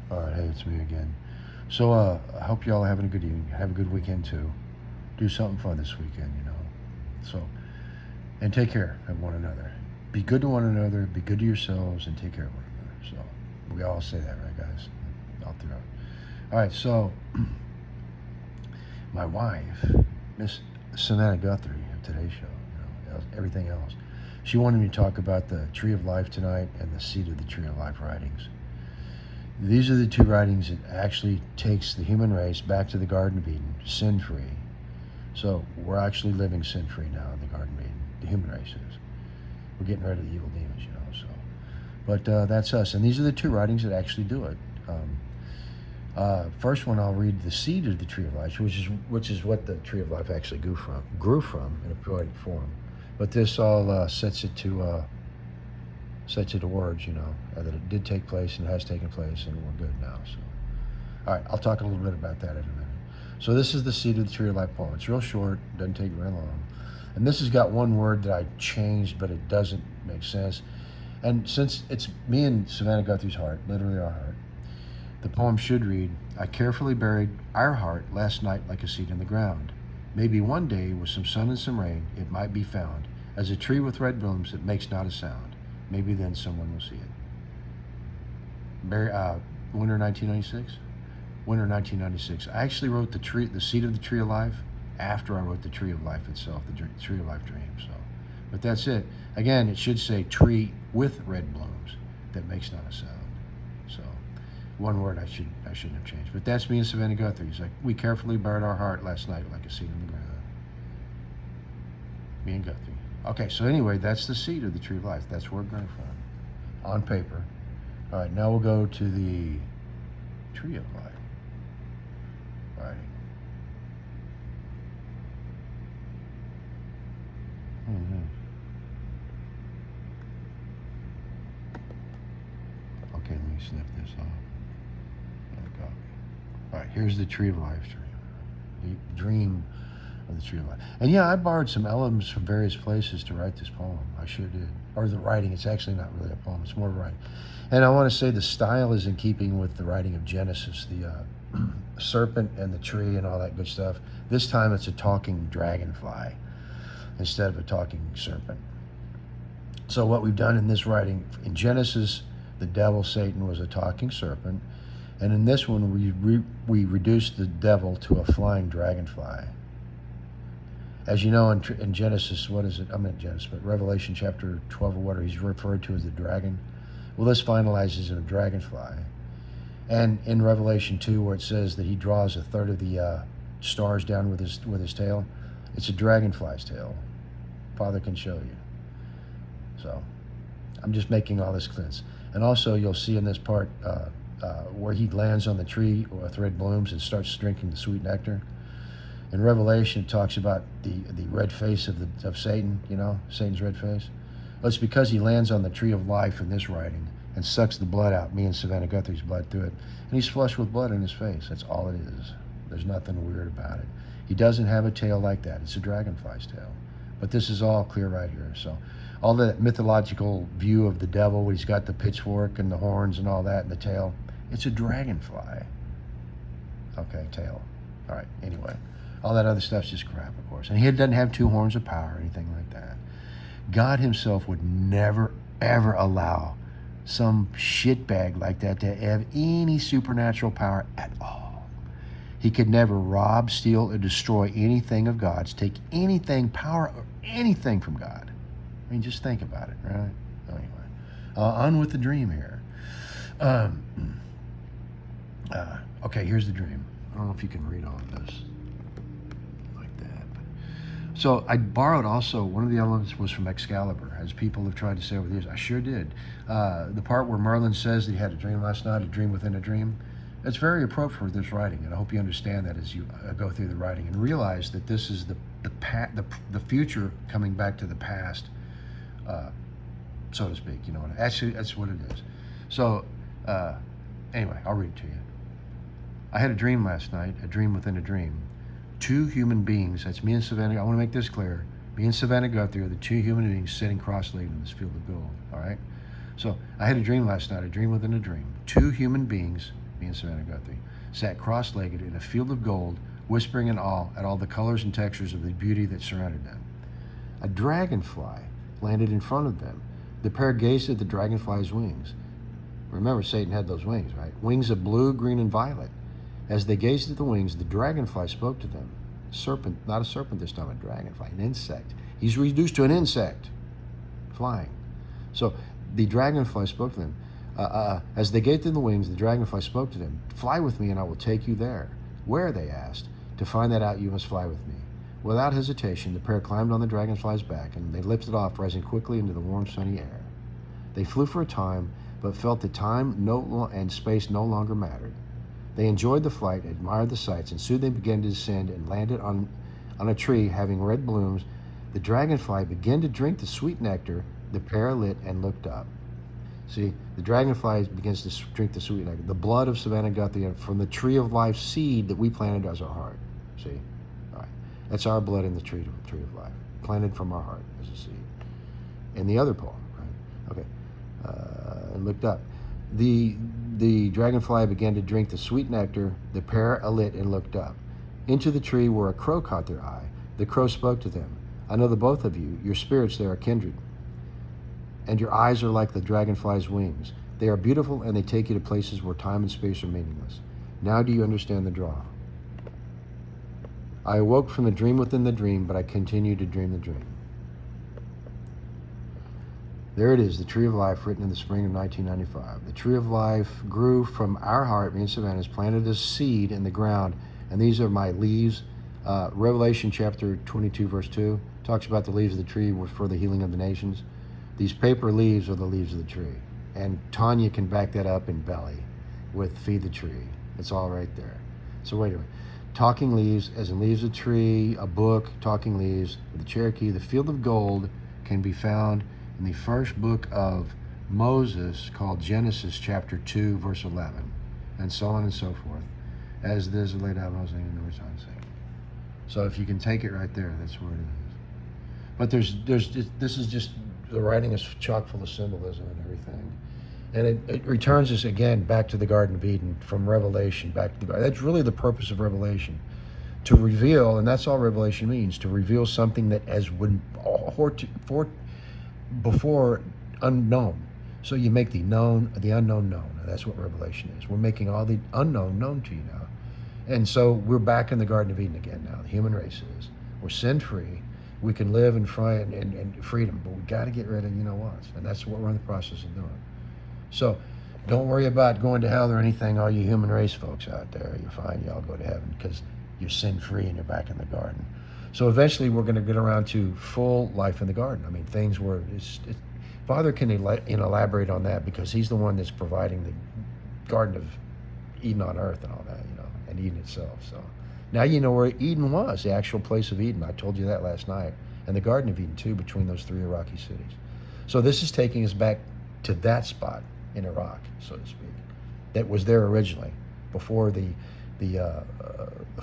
All right, hey, it's me again. So, I hope y'all are having a good evening. Have a good weekend too. Do something fun this weekend, you know. So, and take care of one another. Be good to one another. Be good to yourselves, and take care of one another. So, we all say that, right, guys? All throughout. All right. So, my wife, Miss Savannah Guthrie of today's show, everything else. She wanted me to talk about the Tree of Life tonight and the Seed of the Tree of Life writings. These are the two writings that actually takes the human race back to the Garden of Eden, sin-free. So we're actually living sin-free now in the Garden of Eden. The human race is. We're getting rid of the evil demons, you know. So, but that's us, and these are the two writings that actually do it. First one, I'll read the seed of the Tree of Life, which is what the Tree of Life actually grew from in a poetic form. But this all sets it to words, you know, that it did take place and has taken place, and we're good now. So, all right, I'll talk a little bit about that in a minute. So this is the Seed of the Tree of Life poem. It's real short, doesn't take very long. And this has got one word that I changed, but it doesn't make sense. And since it's me and Savannah Guthrie's heart, literally our heart, the poem should read, I carefully buried our heart last night like a seed in the ground. Maybe one day, with some sun and some rain, it might be found, as a tree with red blooms that makes not a sound. Maybe then someone will see it. Winter 1996? Winter 1996. I actually wrote the Seed of the Tree of Life after I wrote the Tree of Life itself, the Tree of Life dream. So, but that's it. Again, it should say tree with red blooms that makes not a sound. So, one word I shouldn't have changed. But that's me and Savannah Guthrie. It's like, we carefully buried our heart last night like a seed in the ground. Me and Guthrie. Okay, so anyway, that's the Seed of the Tree of Life. That's where it grew from, on paper. All right, now we'll go to the Tree of Life. All right. Okay, let me snip this off. Copy. All right, here's the Tree of Life dream. The dream of the Tree of Life. And yeah, I borrowed some elements from various places to write this poem. I sure did. Or the writing. It's actually not really a poem. It's more of a writing. And I want to say the style is in keeping with the writing of Genesis, the serpent and the tree and all that good stuff. This time it's a talking dragonfly instead of a talking serpent. So what we've done in this writing, in Genesis, the devil, Satan, was a talking serpent. And in this one, we reduced the devil to a flying dragonfly. As you know, in Genesis, what is it? I'm in Genesis, but Revelation chapter 12 or whatever, he's referred to as the dragon. Well, this finalizes in a dragonfly. And in Revelation 2, where it says that he draws a third of the stars down with his tail, it's a dragonfly's tail. Father can show you. So I'm just making all this sense. And also, you'll see in this part where he lands on the tree with red blooms and starts drinking the sweet nectar. In Revelation, it talks about the red face of Satan, you know, Satan's red face. Well, it's because he lands on the Tree of Life in this writing and sucks the blood out, me and Savannah Guthrie's blood through it. And he's flushed with blood in his face. That's all it is. There's nothing weird about it. He doesn't have a tail like that. It's a dragonfly's tail. But this is all clear right here. So all that mythological view of the devil, where he's got the pitchfork and the horns and all that and the tail, it's a dragonfly. Okay, tail. All right, anyway. All that other stuff's just crap, of course. And he doesn't have two horns of power or anything like that. God himself would never, ever allow some shitbag like that to have any supernatural power at all. He could never rob, steal, or destroy anything of God's, take anything, power, or anything from God. I mean, just think about it, right? Anyway, on with the dream here. Okay, here's the dream. I don't know if you can read all of this. So I borrowed also, one of the elements was from Excalibur, as people have tried to say over the years. I sure did. The part where Merlin says that he had a dream last night, a dream within a dream, it's very appropriate for this writing, and I hope you understand that as you go through the writing and realize that this is the future coming back to the past, so to speak. You know, actually that's what it is. So anyway, I'll read it to you. I had a dream last night, a dream within a dream. Two human beings, that's me and Savannah, I want to make this clear. Me and Savannah Guthrie are the two human beings sitting cross-legged in this field of gold, all right? So I had a dream last night, a dream within a dream. Two human beings me and Savannah Guthrie, sat cross-legged in a field of gold, whispering in awe at all the colors and textures of the beauty that surrounded them. A dragonfly landed in front of them. The pair gazed at the dragonfly's wings. Remember, Satan had those wings, right? Wings of blue, green, and violet. As they gazed at the wings, the dragonfly spoke to them. Serpent, not a serpent this time, a dragonfly, an insect. He's reduced to an insect, flying. So the dragonfly spoke to them. As they gazed at the wings, the dragonfly spoke to them. Fly with me and I will take you there. Where, they asked. To find that out, you must fly with me. Without hesitation, the pair climbed on the dragonfly's back and they lifted off, rising quickly into the warm, sunny air. They flew for a time, but felt that time and space no longer mattered. They enjoyed the flight, admired the sights, and soon they began to descend and landed on a tree having red blooms. The dragonfly began to drink the sweet nectar. The pair lit and looked up. See, the dragonfly begins to drink the sweet nectar, the blood of Savannah Guthrie from the tree of life seed that we planted as our heart. See? All right. That's our blood in the tree of life, planted from our heart as a seed. In the other poem, right? Okay. And looked up. The dragonfly began to drink the sweet nectar. The pair alit and looked up. Into the tree where a crow caught their eye. The crow spoke to them. I know the both of you. Your spirits there are kindred. And your eyes are like the dragonfly's wings. They are beautiful and they take you to places where time and space are meaningless. Now do you understand the draw? I awoke from the dream within the dream, but I continue to dream the dream. There it is, the Tree of Life, written in the spring of 1995. The Tree of Life grew from our heart, me and Savannah's, planted a seed in the ground, and these are my leaves. Revelation chapter 22, verse 2, talks about the leaves of the tree were for the healing of the nations. These paper leaves are the leaves of the tree. And Tanya can back that up in Belly with Feed the Tree. It's all right there. So wait a minute. Talking leaves, as in leaves of tree, a book, talking leaves, the Cherokee, the field of gold can be found in the first book of Moses called Genesis chapter 2, verse 11, and so on and so forth. As this is laid out, Moses and the words on saying. So if you can take it right there, that's where it is. But this is just, the writing is chock full of symbolism and everything. And it returns us again back to the Garden of Eden, from Revelation back to the Garden. That's really the purpose of Revelation. To reveal, and that's all Revelation means, to reveal something that has been before unknown. So you make the unknown known. That's what Revelation is. We're making all the unknown known to you now. And so we're back in the Garden of Eden again now. The human race is. We're sin-free. We can live in freedom, but we got to get rid of you-know-whats. And that's what we're in the process of doing. So don't worry about going to hell or anything, all you human race folks out there. You're fine. Y'all go to heaven because you're sin-free and you're back in the garden. So eventually we're going to get around to full life in the garden. I mean, things where Father can elaborate on that because he's the one that's providing the Garden of Eden on earth and all that, and Eden itself. So now you know where Eden was, the actual place of Eden. I told you that last night. And the Garden of Eden, too, between those three Iraqi cities. So this is taking us back to that spot in Iraq, so to speak, that was there originally, before the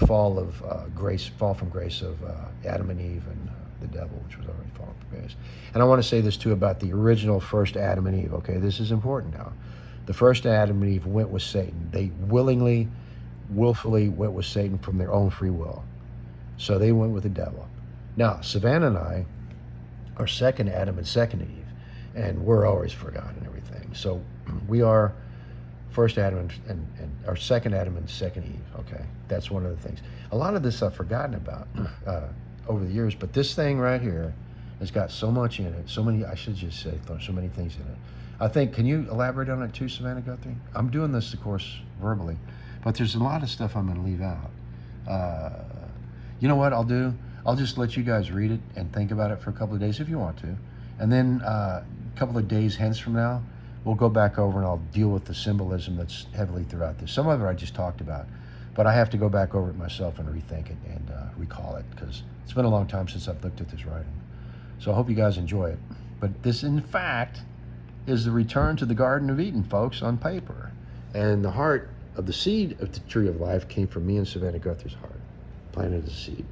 fall from grace of Adam and Eve and the devil, which was already fallen from grace. And I want to say this too about the original first Adam and Eve. Okay, this is important now. The first Adam and Eve went with Satan. They willfully went with Satan from their own free will. So they went with the devil. Now, Savannah and I are second Adam and second Eve, and we're always forgotten everything. So we are first Adam and our second Adam and second Eve. Okay, that's one of the things. A lot of this I've forgotten about over the years, but this thing right here has got so much in it. So many, I should just say, so many things in it. I think, can you elaborate on it too, Savannah Guthrie? I'm doing this, of course, verbally, but there's a lot of stuff I'm going to leave out. You know what I'll do? I'll just let you guys read it and think about it for a couple of days if you want to. And then a couple of days hence from now, we'll go back over and I'll deal with the symbolism that's heavily throughout this. Some of it I just talked about, but I have to go back over it myself and rethink it and recall it because it's been a long time since I've looked at this writing. So I hope you guys enjoy it. But this, in fact, is the return to the Garden of Eden, folks, on paper. And the heart of the seed of the Tree of Life came from me and Savannah Guthrie's heart, planted as a seed.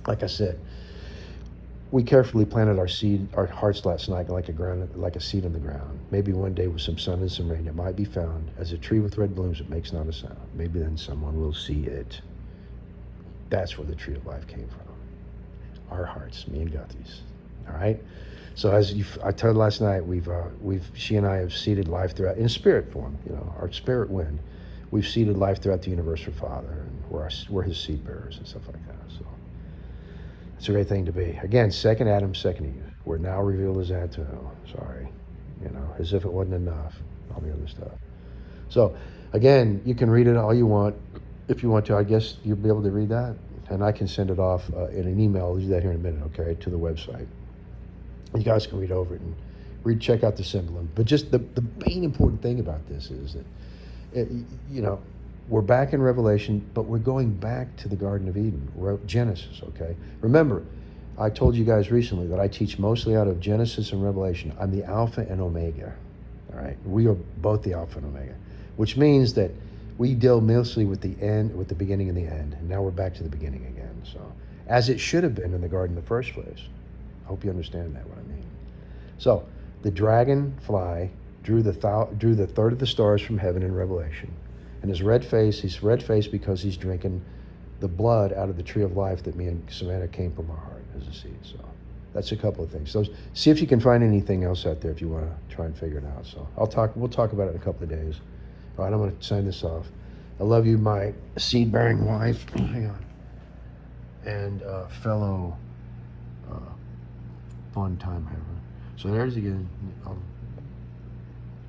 Like I said, We carefully planted our hearts last night like a seed in the ground. Maybe one day with some sun and some rain, it might be found as a tree with red blooms that makes not a sound. Maybe then someone will see it. That's where the tree of life came from. Our hearts, me and Guthrie's. All right. So I told last night, she and I have seeded life throughout in spirit form. Our spirit wind. We've seeded life throughout the universe for Father, and we're His seed bearers and stuff like that. So it's a great thing to be. Again, second Adam, second Eve. We're now revealed as that too. Sorry, as if it wasn't enough. All the other stuff. So again, you can read it all you want. If you want to, I guess you'll be able to read that, and I can send it off in an email. I'll do that here in a minute, okay, to the website. You guys can read over it and check out the symbolism. But just the main important thing about this is that, we're back in Revelation, but we're going back to the Garden of Eden, Genesis, okay? Remember, I told you guys recently that I teach mostly out of Genesis and Revelation. I'm the Alpha and Omega, all right? We are both the Alpha and Omega, which means that we deal mostly with the end, with the beginning and the end, and now we're back to the beginning again. So, as it should have been in the garden in the first place. I hope you understand that, what I mean. So, the dragonfly drew the third of the stars from heaven in Revelation. And he's red-faced because he's drinking the blood out of the tree of life that me and Savannah came from our heart as a seed. So, that's a couple of things. So, see if you can find anything else out there if you want to try and figure it out. So, we'll talk about it in a couple of days. All right, I'm going to sign this off. I love you, my seed-bearing wife. Hang on. And fellow fun time haver. So there's again.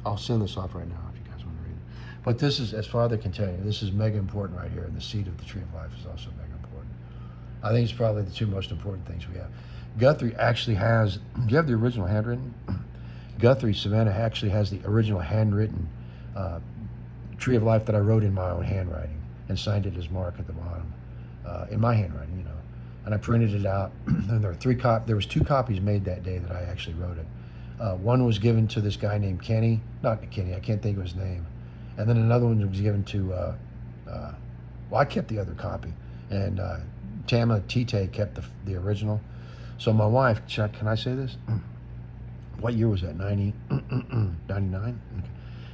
I'll send this off right now if you guys want to read it. But this is, as Father can tell you, this is mega important right here. And the seed of the tree of life is also mega important. I think it's probably the two most important things we have. Guthrie actually has. Do you have the original handwritten? Guthrie, Savannah actually has the original handwritten tree of life that I wrote in my own handwriting and signed it as Mark at the bottom in my handwriting, and I printed it out. And there was 2 copies made that day that I actually wrote it. One was given to this guy named Kenny, not Kenny, I can't think of his name, and then another one was given to I kept the other copy, and Tama Tite kept the original. So my wife, can I say this? What year was that? 99? Okay.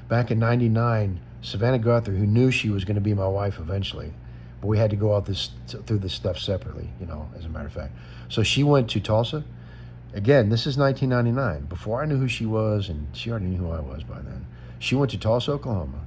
Back in 99, Savannah Guthrie, who knew she was going to be my wife eventually, but we had to go through this stuff separately, as a matter of fact. So she went to Tulsa. Again, this is 1999. Before I knew who she was, and she already knew who I was by then, she went to Tulsa, Oklahoma,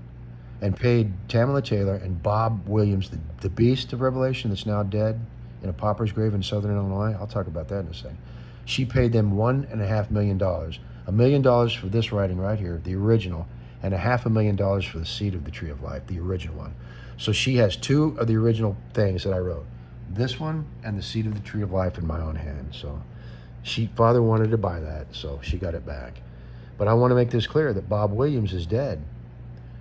and paid Tamala Taylor and Bob Williams, the beast of Revelation that's now dead in a pauper's grave in southern Illinois. I'll talk about that in a second. She paid them $1.5 million. $1 million for this writing right here, the original, and $500,000 for the seed of the tree of life, the original one. So she has 2 of the original things that I wrote. This one and the seed of the tree of life in my own hand. So Father wanted to buy that, so she got it back. But I want to make this clear that Bob Williams is dead.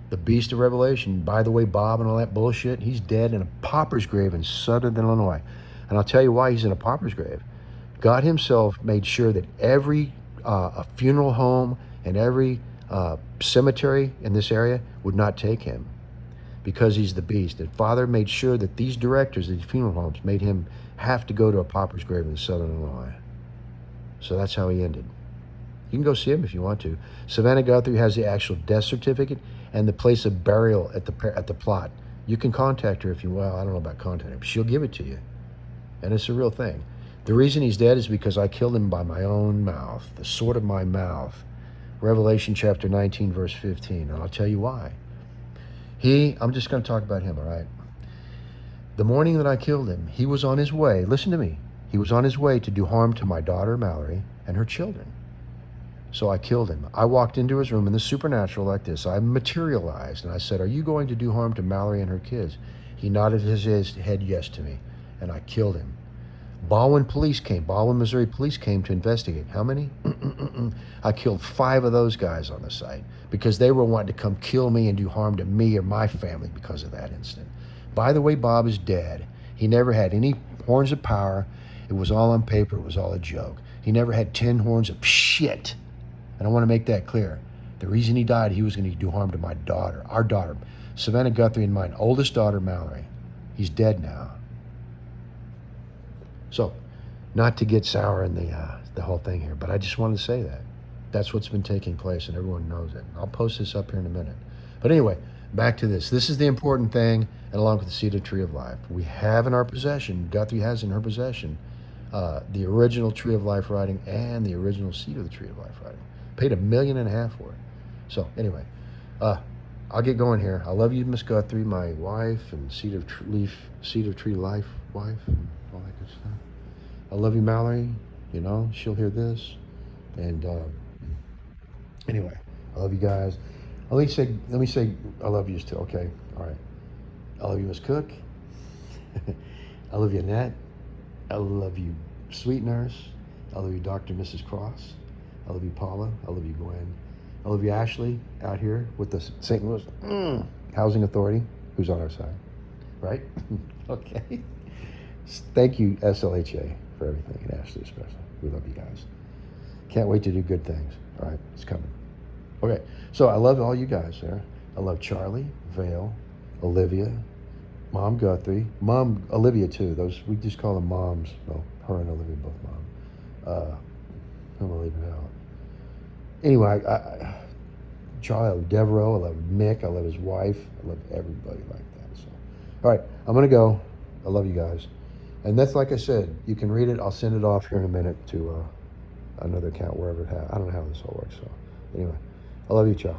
The beast of Revelation, by the way, Bob and all that bullshit, he's dead in a pauper's grave in southern Illinois. And I'll tell you why he's in a pauper's grave. God himself made sure that every a funeral home and every cemetery in this area would not take him because he's the beast. And Father made sure that these directors of these funeral homes made him have to go to a pauper's grave in southern Illinois. So that's how he ended. You can go see him if you want to. Savannah Guthrie has the actual death certificate and the place of burial at the plot. You can contact her if you will. I don't know about contacting her, but she'll give it to you. And it's a real thing. The reason he's dead is because I killed him by my own mouth, the sword of my mouth. Revelation chapter 19, verse 15. And I'll tell you why. I'm just going to talk about him, all right? The morning that I killed him, he was on his way. Listen to me. He was on his way to do harm to my daughter, Mallory, and her children. So I killed him. I walked into his room in the supernatural like this. I materialized, and I said, "Are you going to do harm to Mallory and her kids?" He nodded his head yes to me, and I killed him. Baldwin, Missouri police came to investigate. How many? I killed 5 of those guys on the site because they were wanting to come kill me and do harm to me or my family because of that incident. By the way, Bob is dead. He never had any horns of power. It was all on paper. It was all a joke. He never had 10 horns of shit. And I want to make that clear. The reason he died, he was going to do harm to my daughter, our daughter, Savannah Guthrie and mine, oldest daughter, Mallory. He's dead now. So, not to get sour in the whole thing here, but I just wanted to say that. That's what's been taking place, and everyone knows it. I'll post this up here in a minute. But anyway, back to this. This is the important thing, and along with the Cedar Tree of Life. We have in our possession, Guthrie has in her possession, the original Tree of Life writing and the original Seed of the Tree of Life writing. Paid $1.5 million for it. So anyway, I'll get going here. I love you, Miss Guthrie, my wife, and Seed of Tree Life wife, and all that good stuff. I love you, Mallory. You know, she'll hear this. And anyway, I love you guys. Let me say I love you too. Okay, all right. I love you, Miss Cook. I love you, Annette. I love you, Sweet Nurse. I love you, Dr. and Mrs. Cross. I love you, Paula. I love you, Gwen. I love you, Ashley, out here with the St. Louis Housing Authority, who's on our side, right? Okay. Thank you, SLHA, for everything, and Ashley especially. We love you guys. Can't wait to do good things. All right, it's coming. Okay, so I love all you guys there. I love Charlie, Vale, Olivia, Mom Guthrie, Mom Olivia too. Those we just call them moms. Well, her and Olivia both mom. I'm gonna leave it out. Anyway, Charlie, I love Devereaux, I love Mick, I love his wife, I love everybody like that. So, all right, I'm gonna go. I love you guys, and that's like I said. You can read it. I'll send it off here in a minute to another account wherever it has. I don't know how this all works. So, anyway, I love you, ciao.